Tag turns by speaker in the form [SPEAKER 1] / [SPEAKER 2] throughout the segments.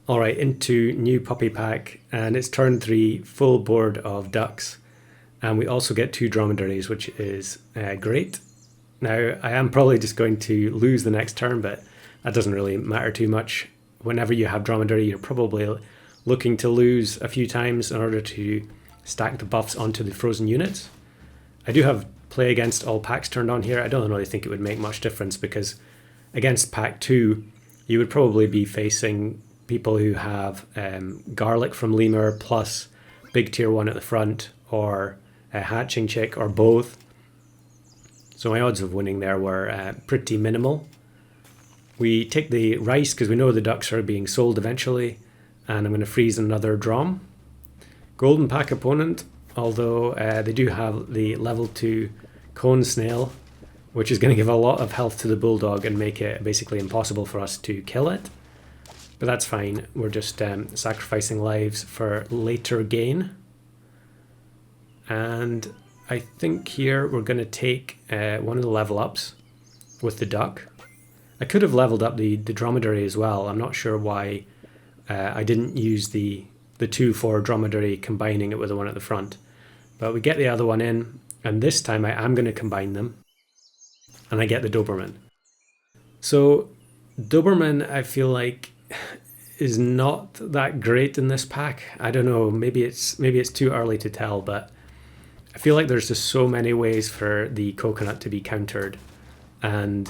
[SPEAKER 1] Alright, into new puppy pack, and it's turn 3, full board of ducks. And we also get 2 dromedaries, which is great. Now, I am probably just going to lose the next turn, but that doesn't really matter too much. Whenever you have dromedary, you're probably looking to lose a few times in order to stack the buffs onto the frozen units. I do have play against all packs turned on here. I don't really think it would make much difference because against pack 2, you would probably be facing people who have garlic from lemur plus big tier 1 at the front, or a hatching chick, or both. So my odds of winning there were pretty minimal. We take the rice because we know the ducks are being sold eventually, and I'm going to freeze another drom. Golden pack opponent, although they do have the level 2 cone snail, which is going to give a lot of health to the bulldog and make it basically impossible for us to kill it. But that's fine, we're just sacrificing lives for later gain. And I think here we're going to take one of the level ups with the duck. I could have leveled up the dromedary as well. I'm not sure why I didn't use the 2 for dromedary, combining it with the one at the front. But we get the other one in, and this time I am going to combine them, and I get the Doberman. So Doberman, I feel like, is not that great in this pack. I don't know, maybe it's too early to tell, but I feel like there's just so many ways for the coconut to be countered, and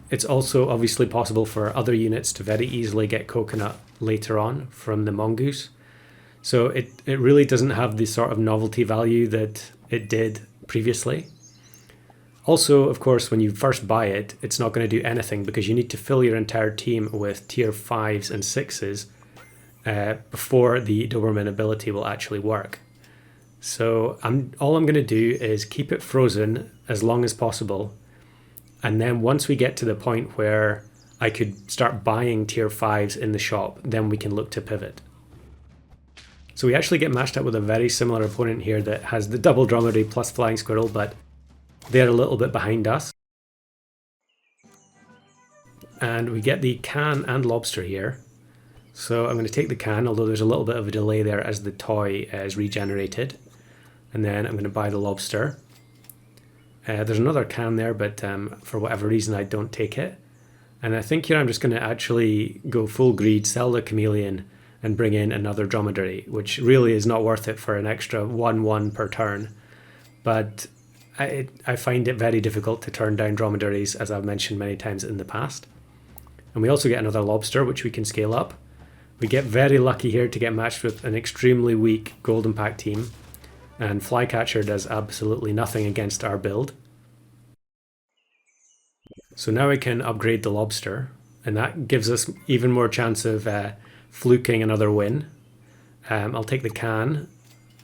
[SPEAKER 1] it's also obviously possible for other units to very easily get coconut later on from the mongoose. So it really doesn't have the sort of novelty value that it did previously. Also, of course, when you first buy it, it's not going to do anything because you need to fill your entire team with tier 5s and 6s before the Doberman ability will actually work. So all I'm going to do is keep it frozen as long as possible, and then once we get to the point where I could start buying tier 5s in the shop, then we can look to pivot. So we actually get matched up with a very similar opponent here that has the double dromedary plus flying squirrel, but they're a little bit behind us. And we get the can and lobster here. So I'm going to take the can, although there's a little bit of a delay there as the toy is regenerated. And then I'm going to buy the lobster. There's another can there, but for whatever reason I don't take it. And I think here I'm just going to actually go full greed, sell the chameleon, and bring in another dromedary, which really is not worth it for an extra 1/1 per turn. But I find it very difficult to turn down dromedaries, as I've mentioned many times in the past. And we also get another lobster, which we can scale up. We get very lucky here to get matched with an extremely weak golden pack team, and Flycatcher does absolutely nothing against our build. So now we can upgrade the lobster, and that gives us even more chance of fluking another win. I'll take the can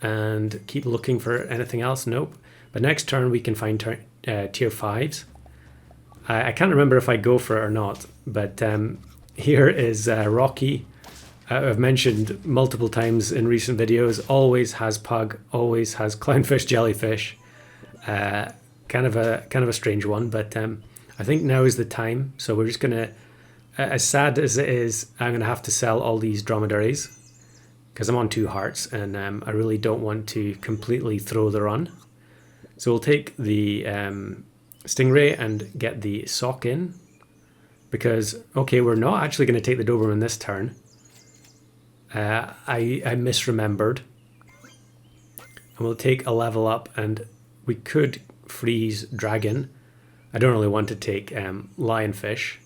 [SPEAKER 1] and keep looking for anything else. Nope. But next turn we can find tier 5s. I can't remember if I go for it or not, but here is Rocky. I've mentioned multiple times in recent videos, always has pug, always has clownfish, jellyfish. Kind of a strange one, but I think now is the time. So we're just gonna, as sad as it is, I'm gonna have to sell all these dromedaries because I'm on 2 hearts, and I really don't want to completely throw the run. So we'll take the Stingray and get the sock in, because, okay, we're not actually going to take the Doberman this turn. I misremembered. And we'll take a level up, and we could freeze Dragon. I don't really want to take Lionfish.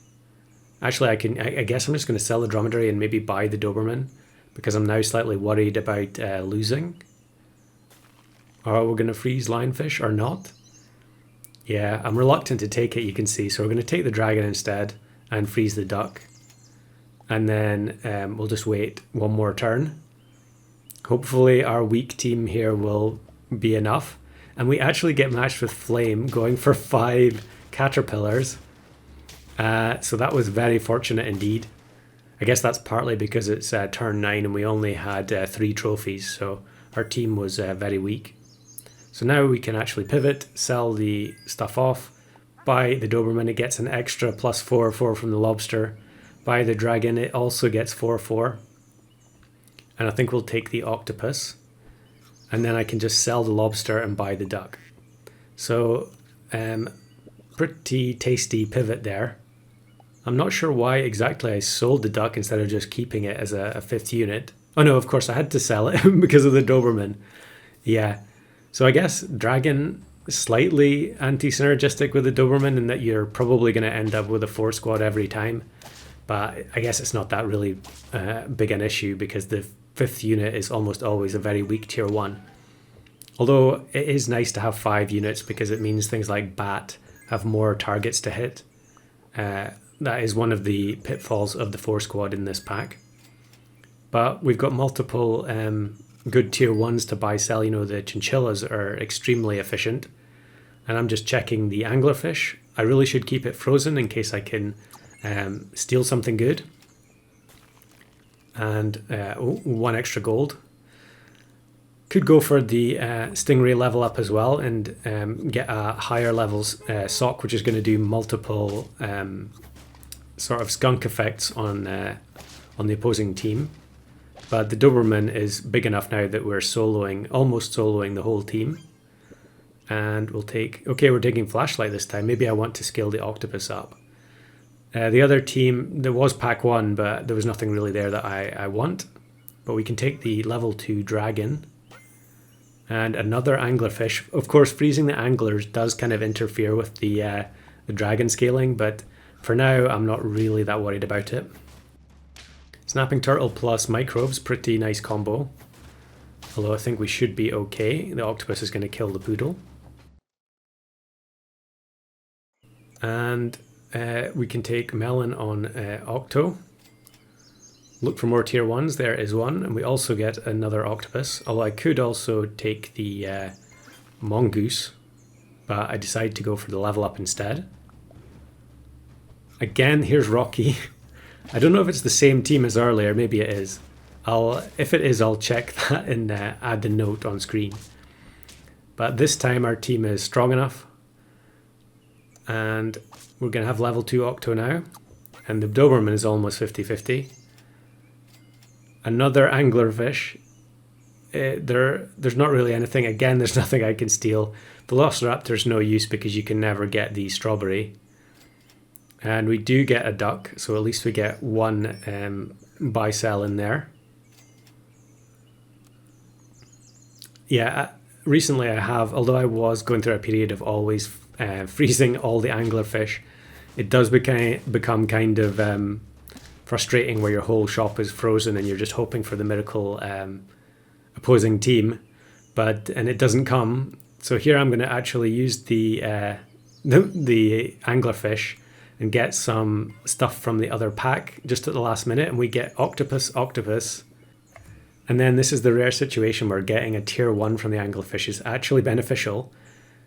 [SPEAKER 1] Actually, I guess I'm just going to sell the Dromedary and maybe buy the Doberman, because I'm now slightly worried about losing. Or we're going to freeze Lionfish or not? Yeah, I'm reluctant to take it, you can see. So we're going to take the dragon instead and freeze the duck. And then we'll just wait one more turn. Hopefully our weak team here will be enough. And we actually get matched with Flame, going for 5 caterpillars. So that was very fortunate indeed. I guess that's partly because it's turn 9 and we only had 3 trophies. So our team was very weak. So now we can actually pivot, sell the stuff off, buy the Doberman. It gets an extra +4/4 from the lobster, buy the dragon, it also gets 4/4. And I think we'll take the octopus. And then I can just sell the lobster and buy the duck. So, pretty tasty pivot there. I'm not sure why exactly I sold the duck instead of just keeping it as a fifth unit. Oh no, of course I had to sell it because of the Doberman. Yeah. So I guess dragon is slightly anti-synergistic with the Doberman in that you're probably going to end up with a 4 squad every time. But I guess it's not that really big an issue because the fifth unit is almost always a very weak tier 1. Although it is nice to have 5 units because it means things like Bat have more targets to hit. That is one of the pitfalls of the 4 squad in this pack. But we've got multiple good tier 1s to buy sell. You know, the chinchillas are extremely efficient. And I'm just checking the anglerfish. I really should keep it frozen in case I can steal something good. And 1 extra gold. Could go for the stingray level up as well and get a higher levels sock, which is going to do multiple sort of skunk effects on the opposing team. But the Doberman is big enough now that we're almost soloing the whole team. And we'll take, okay, we're taking flashlight this time. Maybe I want to scale the octopus up. The other team, there was pack 1, but there was nothing really there that I want. But we can take the level 2 dragon and another anglerfish. Of course, freezing the anglers does kind of interfere with the dragon scaling, but for now, I'm not really that worried about it. Snapping turtle plus microbes, pretty nice combo. Although I think we should be okay. The octopus is going to kill the poodle. And we can take melon on octo. Look for more tier 1s, there is one. And we also get another octopus. Although I could also take the mongoose, but I decided to go for the level up instead. Again, here's Rocky. I don't know if it's the same team as earlier, maybe it is. If it is, I'll check that and add the note on screen. But this time our team is strong enough. And we're going to have level 2 octo now. And the Doberman is almost 50-50. Another anglerfish. There's not really anything. Again, there's nothing I can steal. The Velociraptor's no use because you can never get the strawberry. And we do get a duck, so at least we get 1 buy-sell in there. Yeah, recently I have, although I was going through a period of always freezing all the anglerfish, it does become kind of frustrating where your whole shop is frozen and you're just hoping for the miracle opposing team, and it doesn't come. So here I'm going to actually use the anglerfish and get some stuff from the other pack just at the last minute, and we get octopus. And then this is the rare situation where getting a tier 1 from the anglerfish is actually beneficial.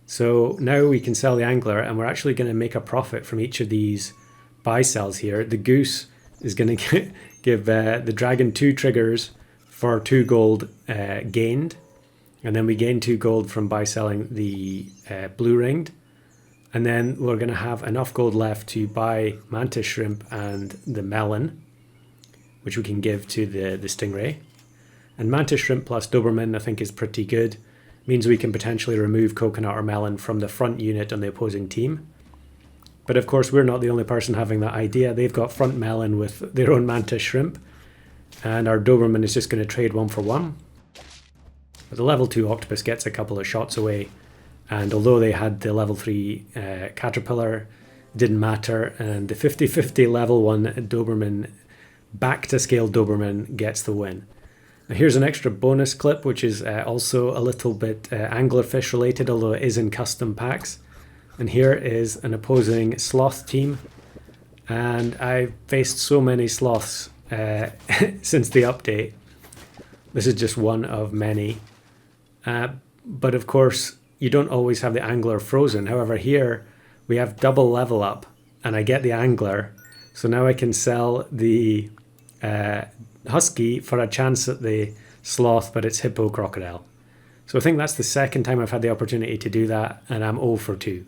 [SPEAKER 1] So now we can sell the angler, and we're actually going to make a profit from each of these buy sells here. The goose is going to give the dragon 2 triggers for 2 gold gained, and then we gain 2 gold from buy selling the blue ringed. And then we're going to have enough gold left to buy mantis shrimp and the melon, which we can give to the stingray. And mantis shrimp plus Doberman I think is pretty good. Means we can potentially remove coconut or melon from the front unit on the opposing team. But of course we're not the only person having that idea. They've got front melon with their own mantis shrimp. And our Doberman is just going to trade 1 for 1. But the level 2 octopus gets a couple of shots away. And although they had the level 3 caterpillar, it didn't matter. And the 50-50 level 1 Doberman, back to scale Doberman, gets the win. Now here's an extra bonus clip, which is also a little bit anglerfish related, although it is in custom packs. And here is an opposing sloth team. And I've faced so many sloths since the update. This is just one of many. But of course, you don't always have the angler frozen. However, here we have double level up and I get the angler. So now I can sell the husky for a chance at the sloth, but it's hippo crocodile. So I think that's the second time I've had the opportunity to do that, and I'm 0 for 2.